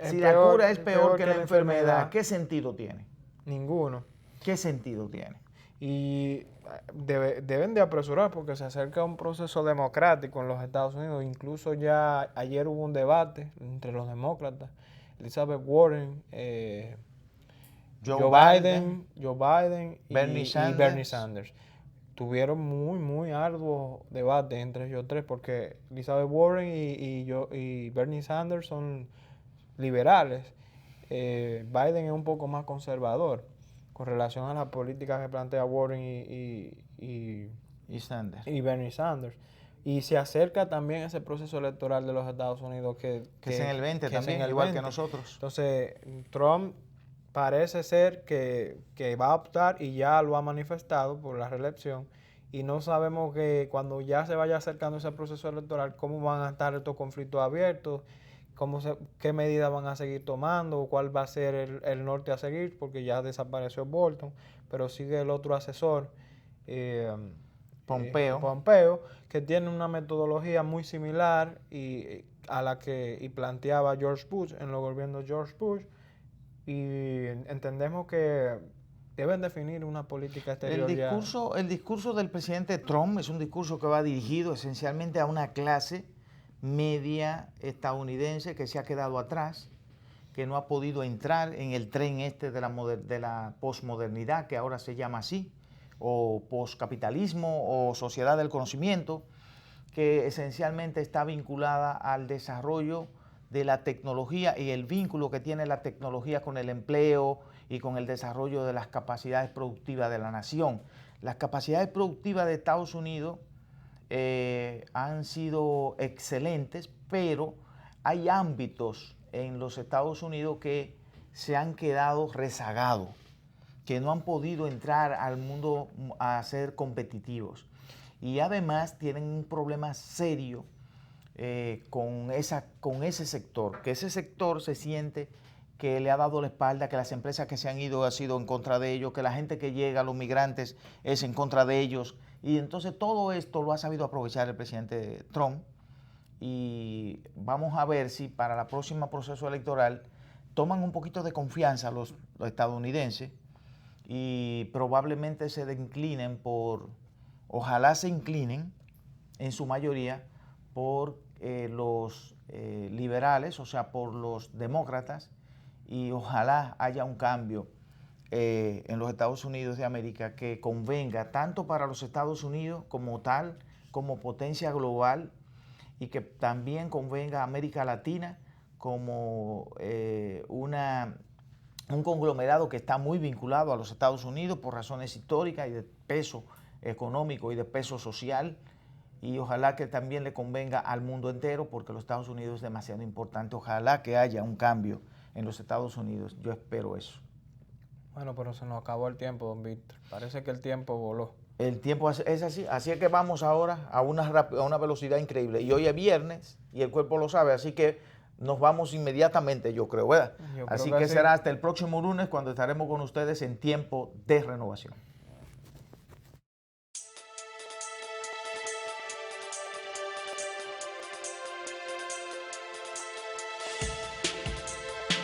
Si la cura es peor que la enfermedad, ¿qué sentido tiene? Ninguno. ¿Qué sentido tiene? Y deben de apresurar porque se acerca un proceso democrático en los Estados Unidos. Incluso ya ayer hubo un debate entre los demócratas, Elizabeth Warren, Joe Biden y Bernie Sanders. Tuvieron muy arduos debates entre ellos tres porque Elizabeth Warren y Bernie Sanders son liberales. Biden es un poco más conservador con relación a las políticas que plantea Warren y Bernie Sanders. Y se acerca también ese proceso electoral de los Estados Unidos que es en el 20 también, igual que nosotros. Entonces, Trump parece ser que va a optar, y ya lo ha manifestado, por la reelección, y no sabemos que cuando ya se vaya acercando ese proceso electoral, cómo van a estar estos conflictos abiertos, qué medidas van a seguir tomando, cuál va a ser el norte a seguir, porque ya desapareció Bolton, pero sigue el otro asesor, Pompeo. que tiene una metodología muy similar a la que planteaba George Bush en los gobiernos de George Bush, y entendemos que deben definir una política exterior. El discurso del presidente Trump es un discurso que va dirigido esencialmente a una clase media estadounidense que se ha quedado atrás, que no ha podido entrar en el tren de la posmodernidad, que ahora se llama así, o poscapitalismo o sociedad del conocimiento, que esencialmente está vinculada al desarrollo de la tecnología y el vínculo que tiene la tecnología con el empleo y con el desarrollo de las capacidades productivas de la nación. Las capacidades productivas de Estados Unidos han sido excelentes, pero hay ámbitos en los Estados Unidos que se han quedado rezagados, que no han podido entrar al mundo a ser competitivos. Y además tienen un problema serio con ese sector, que ese sector se siente que le ha dado la espalda, que las empresas que se han ido ha sido en contra de ellos, que la gente que llega, los migrantes, es en contra de ellos. Y entonces todo esto lo ha sabido aprovechar el presidente Trump, y vamos a ver si para el próximo proceso electoral toman un poquito de confianza los estadounidenses y probablemente se inclinen ojalá se inclinen en su mayoría por los liberales, o sea, por los demócratas, y ojalá haya un cambio en los Estados Unidos de América que convenga tanto para los Estados Unidos como tal, como potencia global, y que también convenga a América Latina como un conglomerado que está muy vinculado a los Estados Unidos por razones históricas y de peso económico y de peso social, y ojalá que también le convenga al mundo entero porque los Estados Unidos es demasiado importante. Ojalá que haya un cambio en los Estados Unidos, yo espero eso. Bueno, pero se nos acabó el tiempo, don Víctor. Parece que el tiempo voló. El tiempo es así es que vamos ahora a una velocidad increíble. Y hoy es viernes y el cuerpo lo sabe, así que nos vamos inmediatamente, yo creo, ¿verdad? Así que será hasta el próximo lunes cuando estaremos con ustedes en Tiempo de Renovación.